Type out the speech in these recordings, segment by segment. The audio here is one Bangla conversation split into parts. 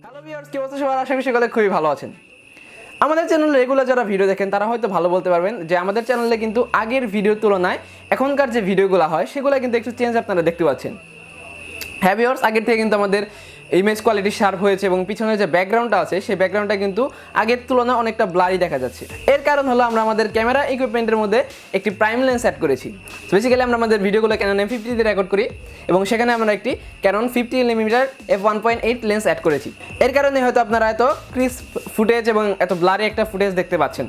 হ্যালো ভিউয়ার্স, কি অবস্থা সবার? আশা করি সকলে খুবই ভালো আছেন। আমাদের চ্যানেলে রেগুলার যারা ভিডিও দেখেন তারা হয়তো ভালো বলতে পারবেন যে আমাদের চ্যানেলে কিন্তু আগের ভিডিওর তুলনায় এখনকার যে ভিডিওগুলো হয় সেগুলো কিন্তু একটু চেঞ্জ আপনারা দেখতে পাচ্ছেন। হ্যাঁ ভিউয়ার্স, আগের থেকে কিন্তু আমাদের ইমেজ কোয়ালিটি শার্প হয়েছে এবং পিছনের যে ব্যাকগ্রাউন্ডটা আছে সেই ব্যাকগ্রাউন্ডটা কিন্তু আগের তুলনায় অনেকটা ব্লারি দেখা যাচ্ছে। এর কারণ হলো আমরা আমাদের ক্যামেরা ইকুইপমেন্টের মধ্যে একটি প্রাইম লেন্স অ্যাড করেছি। বেসিক্যালি আমরা আমাদের ভিডিওগুলো Canon M50 দিয়ে রেকর্ড করি এবং সেখানে আমরা একটি Canon 50mm f1.8 lens add করেছি। এর কারণে হয়তো আপনারা এত ক্রিস্প ফুটেজ এবং এত ব্লারি একটা ফুটেজ দেখতে পাচ্ছেন।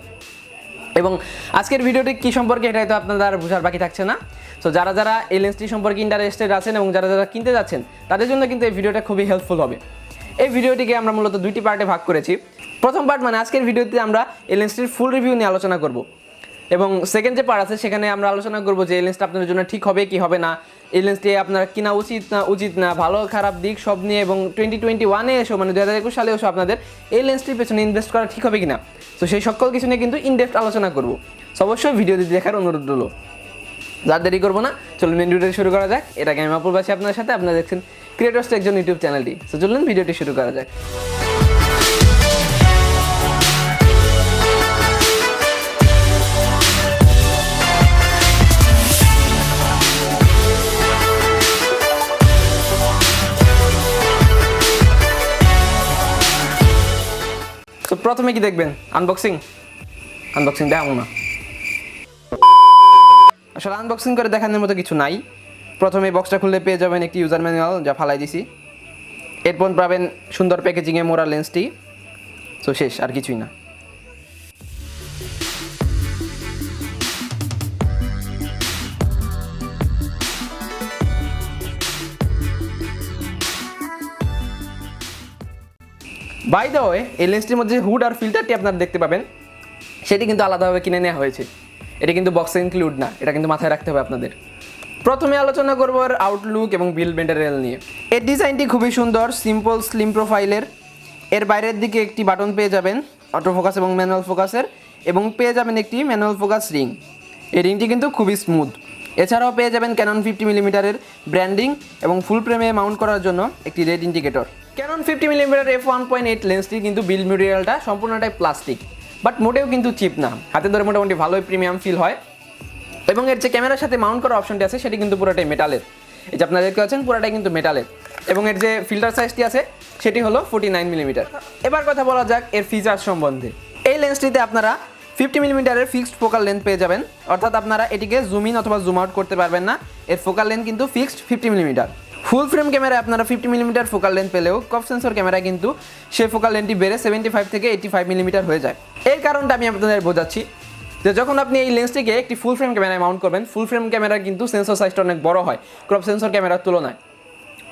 এবং আজকের ভিডিওটি কী সম্পর্কে এটা হয়তো আপনাদের আর বোঝার বাকি থাকছে না। সো যারা যারা এই লেন্সটি সম্পর্কে ইন্টারেস্টেড আছেন এবং যারা যারা কিনতে যাচ্ছেন তাদের জন্য কিন্তু এই ভিডিওটা খুবই হেল্পফুল হবে। এই ভিডিওটিকে আমরা মূলত দুইটি পার্টে ভাগ করেছি। প্রথম পার্ট মানে আজকের ভিডিওতে আমরা এই লেন্সটির ফুল রিভিউ নিয়ে আলোচনা করব এবং সেকেন্ড যে পার্ট আছে সেখানে আমরা আলোচনা করব যে এই লেন্সটা আপনাদের জন্য ঠিক হবে কি হবে না, এই লেন্সটি আপনারা কিনা উচিত না ভালো খারাপ দিক সব নিয়ে, এবং 2021-এ এসেও মানে 2021 সালে এসেও আপনাদের এই লেন্সটির পেছনে ইনভেস্ট করা ঠিক হবে কিনা, তো সেই সকল কিছু নিয়ে কিন্তু ইনডেপথ আলোচনা করব। অবশ্যই ভিডিওটি দেখার অনুরোধ রইল। যার দেরি করবো না, চলুন ভিডিওটি শুরু করা যাক। এটাকে আমি আপুল বাসি আপনার সাথে, আপনারা দেখছেন ক্রিয়েটরস একজন ইউটিউব চ্যানেলটি। তো চলুন ভিডিওটি শুরু করা যাক। তো প্রথমে কি দেখবেন? আনবক্সিং দেখাবো না, আসলে আনবক্সিং করে দেখানোর মতো কিছু নাই। প্রথমে বক্সটা খুললে পেয়ে যাবেন একটি ইউজার ম্যানুয়াল, যা ফালাই দিছি। এরপর পাবেন সুন্দর প্যাকেজিংয়ে মোড়া লেন্সটি। তো শেষ, আর কিছুই না। বাই দ্য ওয়ে, এই লেন্সটির মধ্যে হুড আর ফিল্টারটি আপনারা দেখতে পাবেন সেটি কিন্তু আলাদাভাবে কিনে নেওয়া হয়েছে। এটা কিন্তু বক্সে ইনক্লুড না, এটা কিন্তু মাথায় রাখতে হবে আপনাদের। প্রথমে আলোচনা করবো আর আউটলুক এবং বিল্ড ম্যাটেরিয়াল নিয়ে। এর ডিজাইনটি খুবই সুন্দর, সিম্পল স্লিম প্রোফাইলের। এর বাইরের দিকে একটি বাটন পেয়ে যাবেন অটো ফোকাস এবং ম্যানুয়াল ফোকাসের, এবং পেয়ে যাবেন একটি ম্যানুয়াল ফোকাস রিং। এই রিংটি কিন্তু খুবই স্মুথ। এছাড়াও পেয়ে যাবেন Canon 50mm ব্র্যান্ডিং এবং ফুল ফ্রেমে মাউন্ট করার জন্য একটি red indicator. Canon 50mm f1.8 লেন্সটি কিন্তু বিল্ড ম্যাটেরিয়ালটা সম্পূর্ণটাই প্লাস্টিক, বাট মোটেও কিন্তু চিপ না। হাতে ধরে মোটামুটি ভালোই প্রিমিয়াম ফিল হয়। এবং এর যে ক্যামেরার সাথে মাউন্ট করার অপশনটি আছে সেটি কিন্তু পুরোটাই মেটালের। এই যে আপনারা দেখতে পাচ্ছেন পুরোটাই কিন্তু মেটালের। এবং এর যে ফিল্টার সাইজটি আছে সেটি হলো 49mm। এবার কথা বলা যাক এর ফিচার্স সম্বন্ধে। এই লেন্সটিতে আপনারা 50mm ফিক্সড ফোকাল লেন্থ পেয়ে যাবেন, অর্থাৎ আপনারা এটিকে জুম ইন অথবা জুম আউট করতে পারবেন না। এর ফোকাল লেন্থ কিন্তু ফিক্সড 50mm। ফুল ফ্রেম ক্যামেরায় আপনারা 50mm ফোকাল লেন্থ পেলেও ক্রপ সেন্সর ক্যামেরায় কিন্তু সেই ফোকাল লেন্থটি বেড়ে 75 থেকে 85mm হয়ে যায়। এর কারণটা আমি আপনাদের বোঝাচ্ছি যে যখন আপনি এই লেন্সটিকে একটি ফুল ফ্রেম ক্যামেরায় মাউন্ট করবেন, ফুল ফ্রেম ক্যামেরা কিন্তু সেন্সর সাইজটা অনেক বড় হয় ক্রপ সেন্সর ক্যামেরার তুলনায়।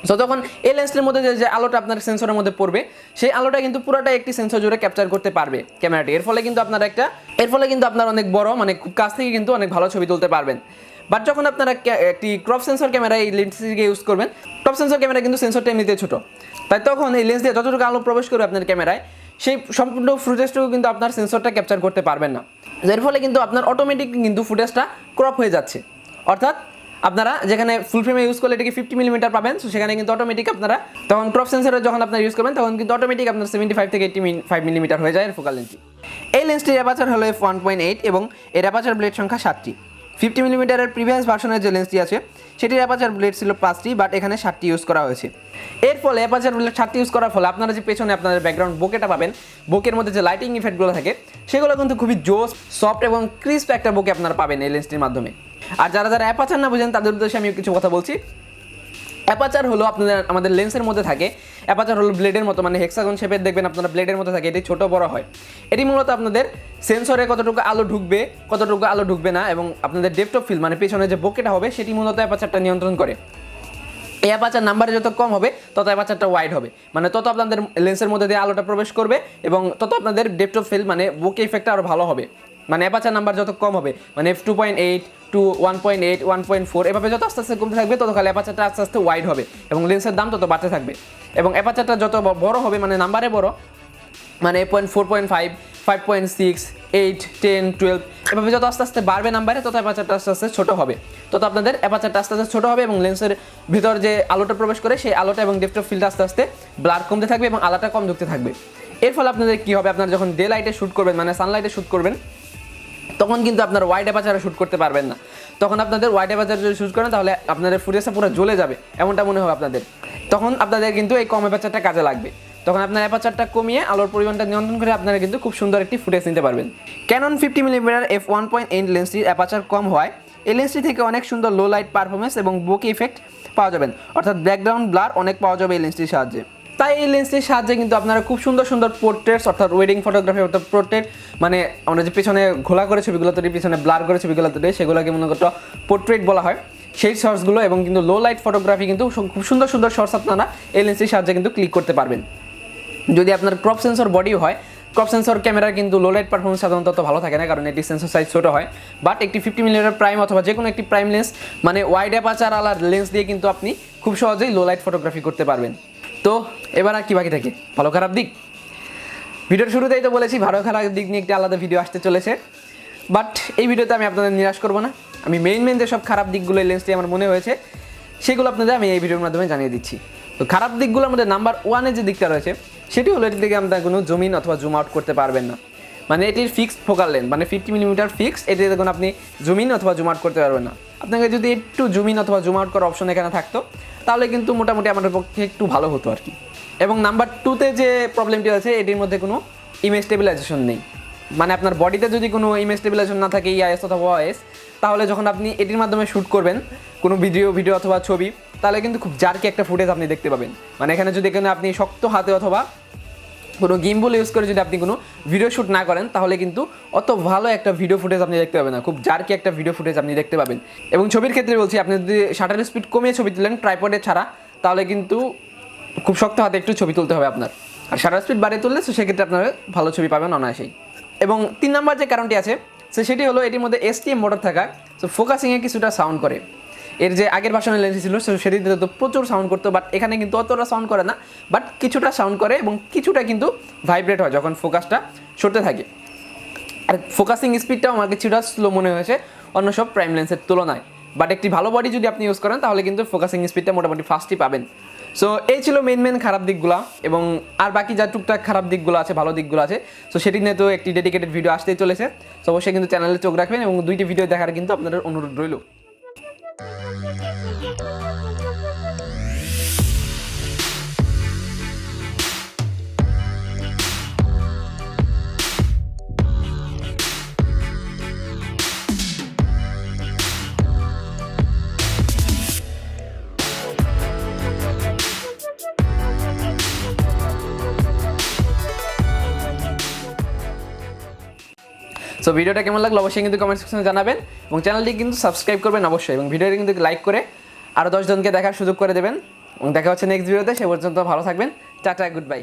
সো তখন এই লেন্সটির মধ্যে যে আলোটা আপনার সেন্সরের মধ্যে পড়বে সেই আলোটা কিন্তু পুরোটাই একটি সেন্সর জুড়ে ক্যাপচার করতে পারবে ক্যামেরাটি। এর ফলে কিন্তু আপনার অনেক বড় মানে খুব কাছ থেকে কিন্তু অনেক ভালো ছবি তুলতে পারবেন। বাট যখন আপনারা একটি ক্রপ সেন্সর ক্যামেরা এই লেন্সটিকে ইউজ করবেন, ক্রপ সেন্সর ক্যামেরা কিন্তু সেন্সরটা এমনিতে ছোটো, তাই তখন এই লেন্স দিয়ে যতটুকু আলো প্রবেশ করবে আপনার ক্যামেরায় সেই সম্পূর্ণ ফুটেজটুকু কিন্তু আপনার সেন্সরটা ক্যাপচার করতে পারবেন না। এর ফলে কিন্তু আপনার অটোমেটিক কিন্তু ফুটেজটা ক্রপ হয়ে যাচ্ছে। অর্থাৎ আপনারা যেখানে ফুল ফ্রেমে ইউজ করলে এটাকে 50mm পাবেন, সো সেখানে কিন্তু অটোমেটিক আপনারা তখন ক্রপ সেন্সরে যখন আপনারা ইউজ করবেন তখন কিন্তু অটোমেটিক আপনার 75 থেকে 85mm হয়ে যায় এর ফোকাল লেন্থটি। এই লেন্সটির অ্যাপারচার হলো f1.8 এবং এর অ্যাপারচার ব্লেড সংখ্যা 7টি। 50mm প্রিভিয়াস ভার্সনের যে লেন্সটি আছে সেটির অ্যাপারচার ব্লেড ছিল 5টি, বাট এখানে 7টি ইউজ করা হয়েছে। এর ফলে অ্যাপারচার ব্লেড 7টি ইউজ করার ফলে আপনারা যে পেছনে আপনাদের ব্যাকগ্রাউন্ড বোকেটা পাবেন, বোকের মধ্যে যে লাইটিং ইফেক্টগুলো থাকে সেগুলো কিন্তু খুবই জোস, সফট এবং ক্রিস্প একটা বোকে আপনারা পাবেন এই লেন্সটির মাধ্যমে। আর যারা যারা অ্যাপারচার না বুঝেন তাদের উদ্দেশ্যে আমি কিছু কথা বলছি। অ্যাপারচার হলো আমাদের লেন্সের মধ্যে থাকে। অ্যাপারচার হলো ব্লেডের মতো, মানে হেক্সাগন শেপের দেখবেন আপনারা ব্লেডের মতো থাকে, এটি ছোট বড় হয়। এটি মূলত আপনাদের সেন্সরে কতটুকু আলো ঢুকবে কতটুকু আলো ঢুকবে না এবং আপনাদের ডেপথ অফ ফিল্ড মানে পেছনে যে বোকেটা হবে সেটি মূলত অ্যাপারচারটা নিয়ন্ত্রণ করে। এই অ্যাপারচার নাম্বারে যত কম হবে তত অ্যাপারচারটা ওয়াইড হবে, মানে তত আপনাদের লেন্সের মধ্যে দিয়ে আলোটা প্রবেশ করবে এবং তত আপনাদের ডেপথ অফ ফিল্ড মানে বোকে ইফেক্টটা আরও ভালো হবে। মানে অ্যাপারচার নাম্বার যত কম হবে, মানে f2.8 টু 1.8 1.4 এভাবে যত আস্তে আস্তে কমতে থাকবে তত খালি অ্যাপারচারটা আস্তে আস্তে ওয়াইড হবে এবং লেন্সের দাম তত বাড়তে থাকবে। এবং অ্যাপারচারটা যত বড় হবে মানে নাম্বারে বড়, মানে 4.5 5.6 8 10 12 এভাবে যত আস্তে আস্তে বাড়বে নাম্বারে তত অ্যাপারচারটা আস্তে আস্তে ছোটো হবে। তত আপনাদের অ্যাপারচারটা আস্তে আস্তে ছোটো হবে এবং লেন্সের ভিতর যে আলোটা প্রবেশ করে সেই আলোটা এবং ডেপথ অফ ফিল্ডটা আস্তে আস্তে ব্লার কমতে থাকবে এবং আলোটা কম ঢুকতে থাকবে। এর ফলে আপনাদের কী হবে, আপনারা যখন ডে লাইটে শ্যুট করবেন মানে সানলাইটে শ্যুট করবেন তখন কিন্তু আপনার ওয়াইড অ্যাপারচারে শ্যুট করতে পারবেন না। তখন আপনাদের ওয়াইড অ্যাপারচারে যদি শ্যুট করেন তাহলে আপনাদের ফুটেজটা পুরো জ্বলে যাবে, এমনটা মনে হবে আপনাদের। তখন আপনাদের কিন্তু এই কম অ্যাপারচারটা কাজে লাগবে। তখন আপনার অ্যাপারচারটা কমিয়ে আলোর পরিমাণটা নিয়ন্ত্রণ করে আপনারা কিন্তু খুব সুন্দর একটি ফুটেজ নিতে পারবেন। ক্যানন 50mm f1.8 লেন্সটির অ্যাপারচার কম হয় এই লেন্সটি থেকে অনেক সুন্দর লো লাইট পারফরমেন্স এবং বোকে ইফেক্ট পাওয়া যাবেন, অর্থাৎ ব্যাকগ্রাউন্ড ব্লার অনেক পাওয়া যাবে এই লেন্সটির সাহায্যে। তাই এই লেন্সটির সাহায্যে কিন্তু আপনারা খুব সুন্দর সুন্দর পোর্ট্রেটস অর্থাৎ ওয়েডিং ফটোগ্রাফি অর্থাৎ পোর্ট্রেট মানে আমরা যে পিছনে ঘোলা করে ছবিগুলো তৈরি পিছনে ব্লার করে ছবিগুলো তৈরি সেগুলোকে মনে করতে পোর্ট্রেট বলা হয়, সেই শর্টসগুলো এবং কিন্তু লো লাইট ফটোগ্রাফি কিন্তু খুব সুন্দর সুন্দর শর্টস আপনারা এই লেন্সটির সাহায্যে কিন্তু ক্লিক করতে পারবেন। যদি আপনার ক্রপ সেন্সর বডি হয়, ক্রপ সেন্সর ক্যামেরার কিন্তু লো লাইট পারফরমেন্স সাধারণত তত ভালো থাকে না, কারণ এটি সেন্সর সাইজ ছোটো হয়। বাট একটি 50mm প্রাইম অথবা যে কোনো একটি প্রাইম লেন্স মানে ওয়াইড অ্যাপারচার আলার লেন্স দিয়ে কিন্তু আপনি খুব সহজেই লো লাইট ফটোগ্রাফি করতে পারবেন। তো এবার আর কি বাকি থাকে, ভালো খারাপ দিক। ভিডিওর শুরুতেই তো বলেছি ভালো খারাপ দিক নিয়ে একটি আলাদা ভিডিও আসতে চলেছে, বাট এই ভিডিওতে আমি আপনাদের নিরাশ করবো না। আমি মেইন যেসব খারাপ দিকগুলো এই লেন্সটি আমার মনে হয়েছে সেগুলো আপনাদের আমি এই ভিডিওর মাধ্যমে জানিয়ে দিচ্ছি। তো খারাপ দিকগুলোর মধ্যে নাম্বার 1 যে দিকটা রয়েছে সেটি হলো এটি থেকে আপনারা কোনো জুম ইন অথবা জুম আউট করতে পারবেন না। মানে এটির ফিক্সড ফোকাল লেন্থ মানে 50mm ফিক্সড, এটি দেখুন আপনি জুম ইন অথবা জুম আউট করতে পারবেন না। আপনাকে যদি একটু জুম ইন অথবা জুম আউট করার অপশন এখানে থাকতো তাহলে কিন্তু মোটামুটি আমাদের পক্ষে একটু ভালো হতো আর কি। এবং নাম্বার 2 যে প্রবলেমটি আছে এটির মধ্যে কোনো ইমেজ স্টেবিলাইজেশন নেই। মানে আপনার বডিতে যদি কোনো ইমেজ স্টেবিলাইজেশন না থাকে ইআইএস অথবা ওআইএস, তাহলে যখন আপনি এটির মাধ্যমে শ্যুট করবেন কোনো ভিডিও অথবা ছবি তাহলে কিন্তু খুব জার্কি একটা ফুটেজ আপনি দেখতে পাবেন। মানে এখানে যদি আপনি শক্ত হাতে অথবা কোনো গিম্বল ইউজ করে যদি আপনি কোনো ভিডিও শ্যুট না করেন তাহলে কিন্তু অত ভালো একটা ভিডিও ফুটেজ আপনি দেখতে পাবেন না, খুব জার্কি একটা ভিডিও ফুটেজ আপনি দেখতে পাবেন। এবং ছবির ক্ষেত্রে বলছি, আপনি যদি শাটার স্পিড কমিয়ে ছবি তুলেন ট্রাইপডে ছাড়া তাহলে কিন্তু খুব শক্ত হাতে একটু ছবি তুলতে হবে আপনার, আর শাটার স্পিড বাড়িয়ে তুললে সেক্ষেত্রে আপনারা ভালো ছবি পাবেন অনায়াসেই। এবং 3 নম্বর যে কারণটি আছে সেটি হলো এটির মধ্যে এসটিএম মোটর থাকা ফোকাসিংয়ে কিছুটা সাউন্ড করে। এর যে আগের ভার্সনের লেন্স ছিল সেটিতে তো প্রচুর সাউন্ড করতো, বাট এখানে কিন্তু অতটা সাউন্ড করে না, বাট কিছুটা সাউন্ড করে এবং কিছুটা কিন্তু ভাইব্রেট হয় যখন ফোকাসটা সরতে থাকে। আর ফোকাসিং স্পিডটাও আমার কিছুটা স্লো মনে হয়েছে অন্য সব প্রাইম লেন্সের তুলনায়। বাট একটি ভালো বডি যদি আপনি ইউজ করেন তাহলে কিন্তু ফোকাসিং স্পিডটা মোটামুটি ফাস্টই পাবেন। সো এই ছিল মেন খারাপ দিকগুলো, এবং আর বাকি যা টুকটাক খারাপ দিকগুলো আছে ভালো দিকগুলো আছে সো সেটি নিয়ে তো একটি ডেডিকেটেড ভিডিও আসতেই চলেছে। সো অবশ্যই কিন্তু চ্যানেলে চোখ রাখবেন এবং 2টি ভিডিও দেখার কিন্তু আপনাদের অনুরোধ রইল। সো ভিডিওটা কেমন লাগলো অবশ্যই কিন্তু কমেন্ট সেকশনে জানাবেন এবং চ্যানেলটি কিন্তু সাবস্ক্রাইব করবেন অবশ্যই, এবং ভিডিওটি কিন্তু লাইক করে আরও 10 জনকে দেখার সুযোগ করে দেবেন। এবং দেখা হচ্ছে নেক্সট ভিডিওতে, সে পর্যন্ত ভালো থাকবেন, টাটা, গুড বাই।